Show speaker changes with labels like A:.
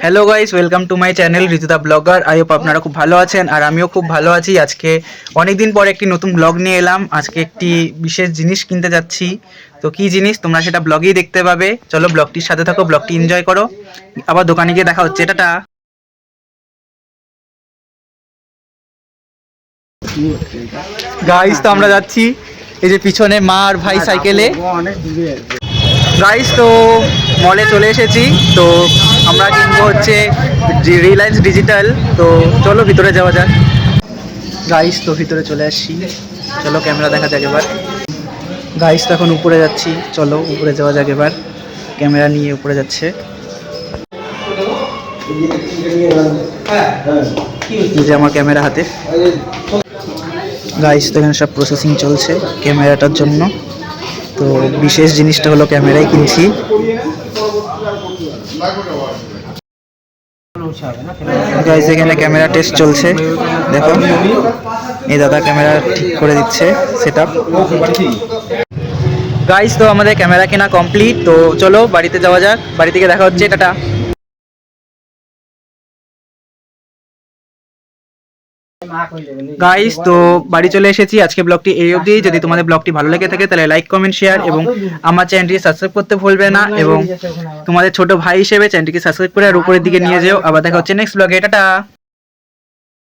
A: Hello guys, welcome to my channel Rituda blogger. I hope আপনারা খুব ভালো আছেন আর আমিও খুব ভালো আছি। আজকে অনেক দিন পর একটি নতুন ব্লগ নিয়ে এলাম। আজকে একটি বিশেষ জিনিস কিনতে যাচ্ছি। তো কি জিনিস তোমরা সেটা ব্লগেই দেখতে পাবে। চলো ব্লগটির সাথে থাকো, ব্লগটি এনজয় করো। আবার দোকানে গিয়ে দেখা হচ্ছে। টাটা। গাইস, তো আমরা যাচ্ছি এই যে পিছনে মা আর ভাই সাইকেলে। গাইস, তো মলে চলে এসেছি। তো আমরা কিনবো হচ্ছে রিলায়েন্স ডিজিটাল। তো চলো ভিতরে যাওয়া যাক। গাইস, তো ভিতরে চলে আসছি। চলো ক্যামেরা দেখা যাক এবার। গাইস, তো এখন উপরে যাচ্ছি। চলো উপরে যাওয়া যাক এবার। ক্যামেরা নিয়ে উপরে যাচ্ছে। এই যে আমার ক্যামেরা হাতে। গাইস, তো এখানে সব প্রসেসিং চলছে ক্যামেরাটার জন্য। তো বিশেষ জিনিসটা হলো ক্যামেরাই কিনছি। গাইস, এখানে ক্যামেরা টেস্ট চলছে, দেখো এই দাদা ক্যামেরা ঠিক করে দিচ্ছে সেটআপ। গাইস, তো আমাদের ক্যামেরা কেনা কমপ্লিট। তো চলো বাড়িতে যাওয়া যাক। বাড়ি থেকে দেখা হচ্ছে। টাটা। গাইস, তো বাড়ি চলে এসেছি। আজকে ব্লগটি এই অবধি। যদি তোমাদের ব্লগটি ভালো লেগে থাকে তাহলে লাইক, কমেন্ট, শেয়ার এবং আমার চ্যানেলটি সাবস্ক্রাইব করতে ভুলবে না। এবং তোমাদের ছোট ভাই হিসেবে চ্যানেলটিকে সাবস্ক্রাইব করে আর উপরের দিকে নিয়ে যেও। আবার দেখা হচ্ছে নেক্সট ব্লগে। টাটা।